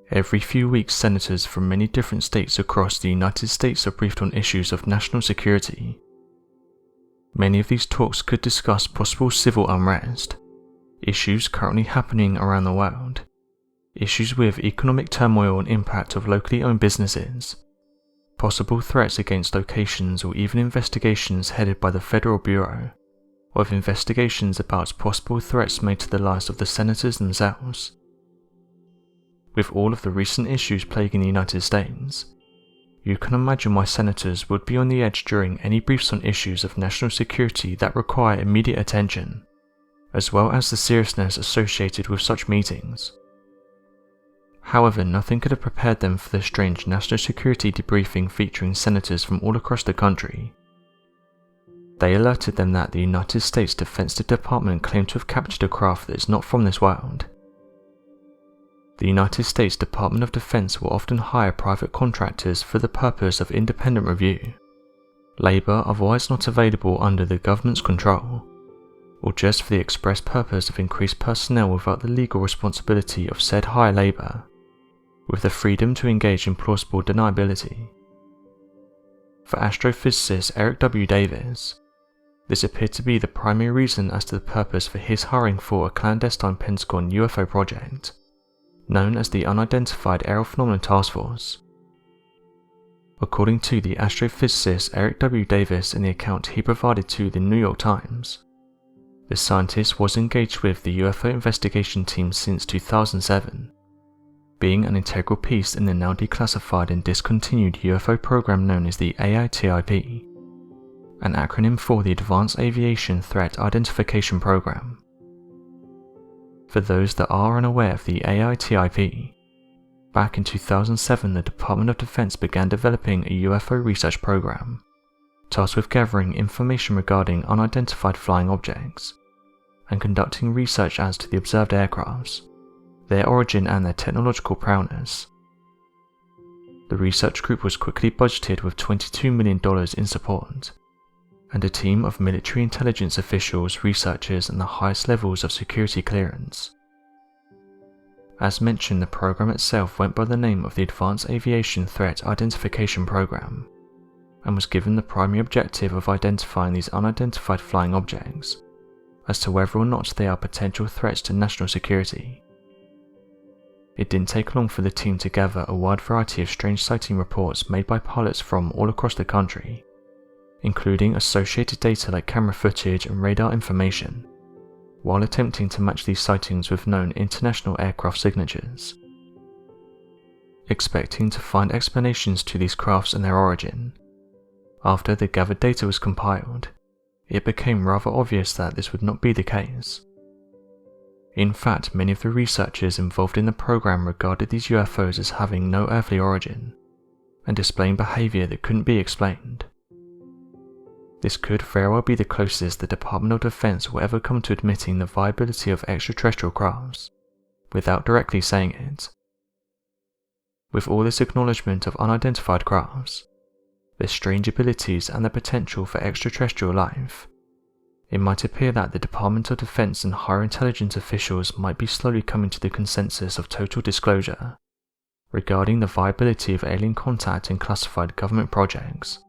Every few weeks, senators from many different states across the United States are briefed on issues of national security. Many of these talks could discuss possible civil unrest, issues currently happening around the world, issues with economic turmoil and impact of locally owned businesses, possible threats against locations, or even investigations headed by the Federal Bureau of Investigations about possible threats made to the lives of the senators themselves. With all of the recent issues plaguing the United States, you can imagine why senators would be on the edge during any briefs on issues of national security that require immediate attention, as well as the seriousness associated with such meetings. However, nothing could have prepared them for the strange national security debriefing featuring senators from all across the country. They alerted them that the United States Defense Department claimed to have captured a craft that is not from this world. The United States Department of Defense will often hire private contractors for the purpose of independent review, labor otherwise not available under the government's control, or just for the express purpose of increased personnel without the legal responsibility of said hire labor, with the freedom to engage in plausible deniability. For astrophysicist Eric W. Davis, this appeared to be the primary reason as to the purpose for his hiring for a clandestine Pentagon UFO project, known as the Unidentified Aerial Phenomenon Task Force. According to the astrophysicist Eric W. Davis in the account he provided to the New York Times, the scientist was engaged with the UFO investigation team since 2007, being an integral piece in the now declassified and discontinued UFO program known as the AITIP, an acronym for the Advanced Aviation Threat Identification Program. For those that are unaware of the AITIP, back in 2007 the Department of Defense began developing a UFO research program, tasked with gathering information regarding unidentified flying objects, and conducting research as to the observed aircrafts, their origin and their technological prowess. The research group was quickly budgeted with $22 million in support, and a team of military intelligence officials, researchers, and the highest levels of security clearance. As mentioned, the program itself went by the name of the Advanced Aviation Threat Identification Program, and was given the primary objective of identifying these unidentified flying objects, as to whether or not they are potential threats to national security. It didn't take long for the team to gather a wide variety of strange sighting reports made by pilots from all across the country, including associated data like camera footage and radar information, while attempting to match these sightings with known international aircraft signatures. Expecting to find explanations to these crafts and their origin, after the gathered data was compiled, it became rather obvious that this would not be the case. In fact, many of the researchers involved in the program regarded these UFOs as having no earthly origin, and displaying behavior that couldn't be explained. This could very well be the closest the Department of Defense will ever come to admitting the viability of extraterrestrial crafts, without directly saying it. With all this acknowledgement of unidentified crafts, their strange abilities and the potential for extraterrestrial life, it might appear that the Department of Defense and higher intelligence officials might be slowly coming to the consensus of total disclosure regarding the viability of alien contact in classified government projects.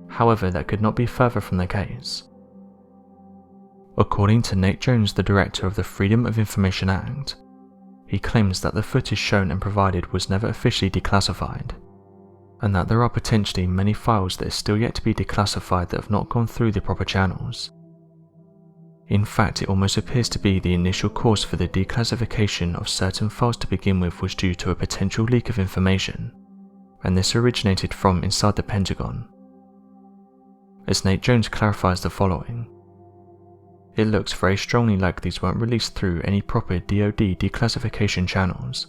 However, that could not be further from the case. According to Nate Jones, the director of the Freedom of Information Act, he claims that the footage shown and provided was never officially declassified, and that there are potentially many files that are still yet to be declassified that have not gone through the proper channels. In fact, it almost appears to be the initial cause for the declassification of certain files to begin with was due to a potential leak of information, and this originated from inside the Pentagon. As Nate Jones clarifies the following: "It looks very strongly like these weren't released through any proper DoD declassification channels."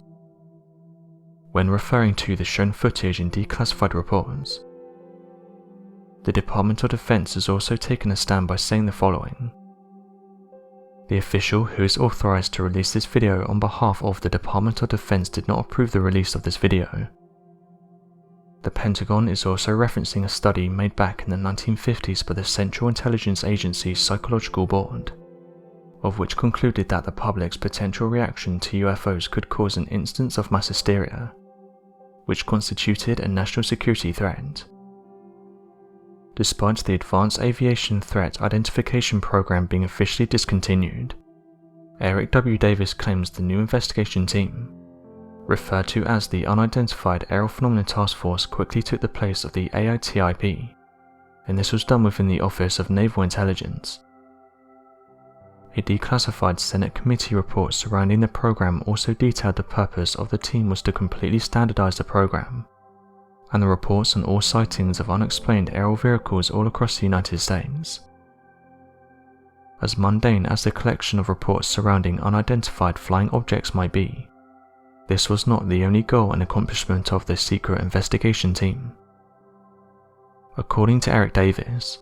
When referring to the shown footage in declassified reports, the Department of Defense has also taken a stand by saying the following: "The official who is authorized to release this video on behalf of the Department of Defense did not approve the release of this video." The Pentagon is also referencing a study made back in the 1950s by the Central Intelligence Agency's Psychological Board, of which concluded that the public's potential reaction to UFOs could cause an instance of mass hysteria, which constituted a national security threat. Despite the Advanced Aviation Threat Identification Program being officially discontinued, Eric W. Davis claims the new investigation team, referred to as the Unidentified Aerial Phenomena Task Force, quickly took the place of the AITIP, and this was done within the Office of Naval Intelligence. A declassified Senate committee report surrounding the program also detailed the purpose of the team was to completely standardize the program, and the reports on all sightings of unexplained aerial vehicles all across the United States. As mundane as the collection of reports surrounding unidentified flying objects might be, this was not the only goal and accomplishment of the secret investigation team. According to Eric Davis,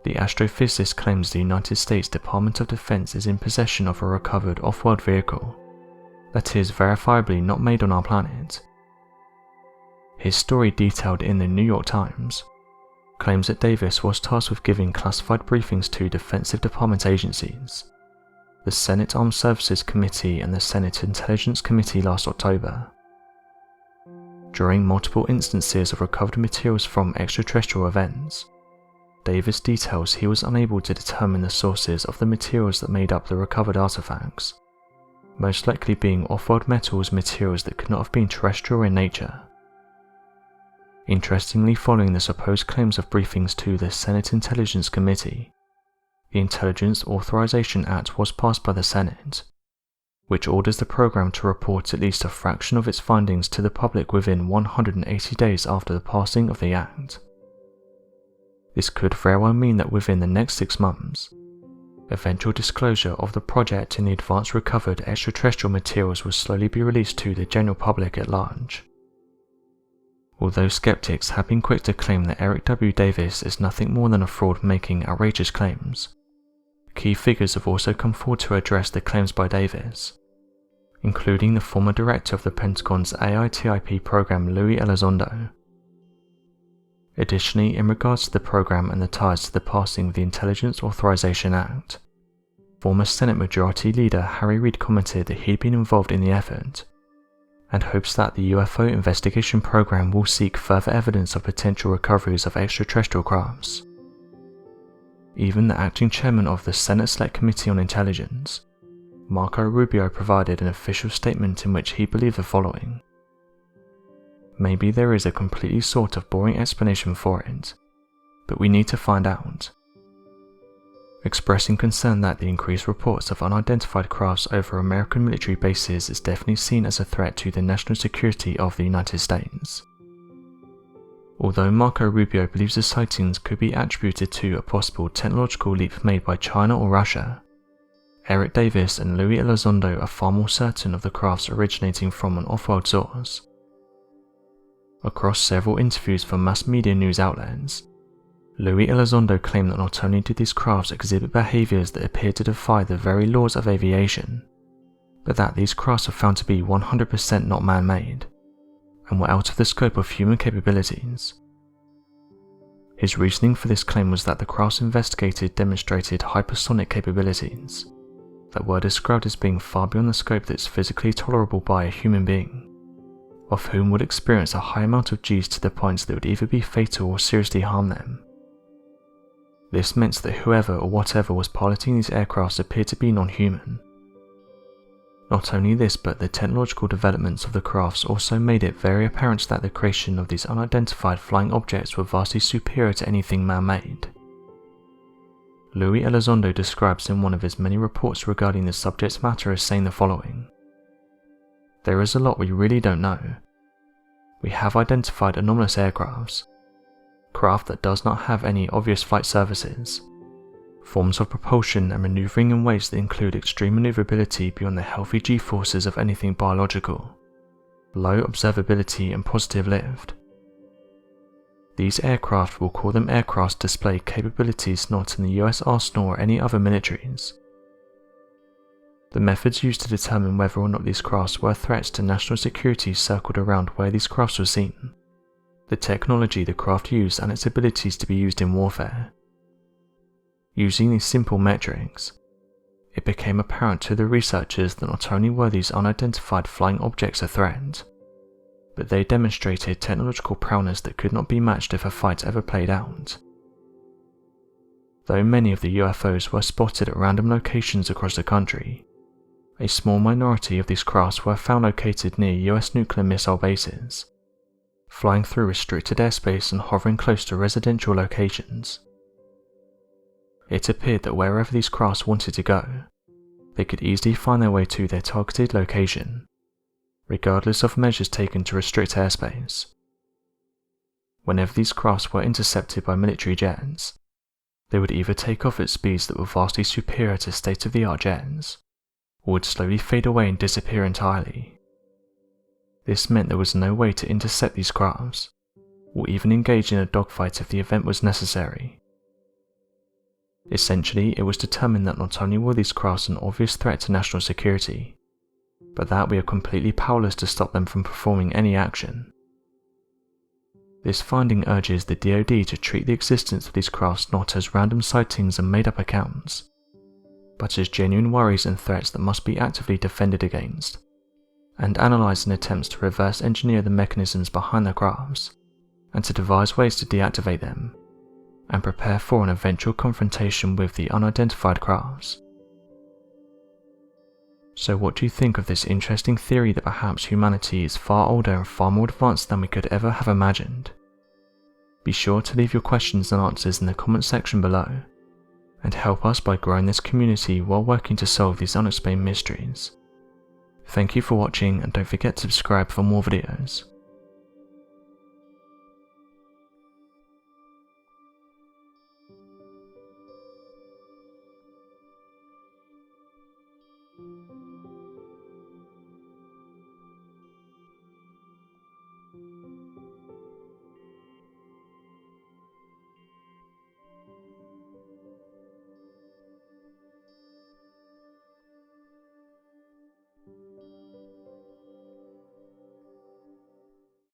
the astrophysicist claims the United States Department of Defense is in possession of a recovered off-world vehicle that is verifiably not made on our planet. His story, detailed in the New York Times, claims that Davis was tasked with giving classified briefings to Defensive Department agencies, the Senate Armed Services Committee and the Senate Intelligence Committee last October. During multiple instances of recovered materials from extraterrestrial events, Davis details he was unable to determine the sources of the materials that made up the recovered artifacts, most likely being off-world metals, materials that could not have been terrestrial in nature. Interestingly, following the supposed claims of briefings to the Senate Intelligence Committee, the Intelligence Authorization Act was passed by the Senate, which orders the program to report at least a fraction of its findings to the public within 180 days after the passing of the Act. This could very well mean that within the next 6 months, eventual disclosure of the project and the advanced recovered extraterrestrial materials will slowly be released to the general public at large. Although skeptics have been quick to claim that Eric W. Davis is nothing more than a fraud making outrageous claims, key figures have also come forward to address the claims by Davis, including the former director of the Pentagon's AITIP program, Louis Elizondo. Additionally, in regards to the program and the ties to the passing of the Intelligence Authorization Act, former Senate Majority Leader Harry Reid commented that he'd been involved in the effort, and hopes that the UFO investigation program will seek further evidence of potential recoveries of extraterrestrial crafts. Even the acting chairman of the Senate Select Committee on Intelligence, Marco Rubio, provided an official statement in which he believed the following: "Maybe there is a completely sort of boring explanation for it, but we need to find out." Expressing concern that the increased reports of unidentified crafts over American military bases is definitely seen as a threat to the national security of the United States. Although Marco Rubio believes the sightings could be attributed to a possible technological leap made by China or Russia, Eric Davis and Louis Elizondo are far more certain of the crafts originating from an off-world source. Across several interviews for mass media news outlets, Louis Elizondo claimed that not only did these crafts exhibit behaviors that appeared to defy the very laws of aviation, but that these crafts were found to be 100% not man-made, and were out of the scope of human capabilities. His reasoning for this claim was that the crafts investigated demonstrated hypersonic capabilities that were described as being far beyond the scope that's physically tolerable by a human being, of whom would experience a high amount of G's to the point that would either be fatal or seriously harm them. This meant that whoever or whatever was piloting these aircrafts appeared to be non-human. Not only this, but the technological developments of the crafts also made it very apparent that the creation of these unidentified flying objects were vastly superior to anything man-made. Louis Elizondo describes in one of his many reports regarding the subject matter as saying the following: "There is a lot we really don't know. We have identified anomalous aircrafts, craft that does not have any obvious flight surfaces, forms of propulsion and maneuvering in ways that include extreme maneuverability beyond the healthy G-forces of anything biological, low observability and positive lift. These aircraft, will call them aircraft, display capabilities not in the US arsenal or any other militaries. The methods used to determine whether or not these crafts were threats to national security circled around where these crafts were seen, the technology the craft used and its abilities to be used in warfare. Using these simple metrics, it became apparent to the researchers that not only were these unidentified flying objects a threat, but they demonstrated technological prowess that could not be matched if a fight ever played out. Though many of the UFOs were spotted at random locations across the country, a small minority of these crafts were found located near US nuclear missile bases, flying through restricted airspace and hovering close to residential locations. It appeared that wherever these crafts wanted to go, they could easily find their way to their targeted location, regardless of measures taken to restrict airspace. Whenever these crafts were intercepted by military jets, they would either take off at speeds that were vastly superior to state-of-the-art jets, or would slowly fade away and disappear entirely. This meant there was no way to intercept these crafts, or even engage in a dogfight if the event was necessary. Essentially, it was determined that not only were these crafts an obvious threat to national security, but that we are completely powerless to stop them from performing any action. This finding urges the DoD to treat the existence of these crafts not as random sightings and made-up accounts, but as genuine worries and threats that must be actively defended against, and analyze in attempts to reverse engineer the mechanisms behind the crafts, and to devise ways to deactivate them, and prepare for an eventual confrontation with the unidentified crafts. So what do you think of this interesting theory that perhaps humanity is far older and far more advanced than we could ever have imagined? Be sure to leave your questions and answers in the comment section below, and help us by growing this community while working to solve these unexplained mysteries. Thank you for watching, and don't forget to subscribe for more videos.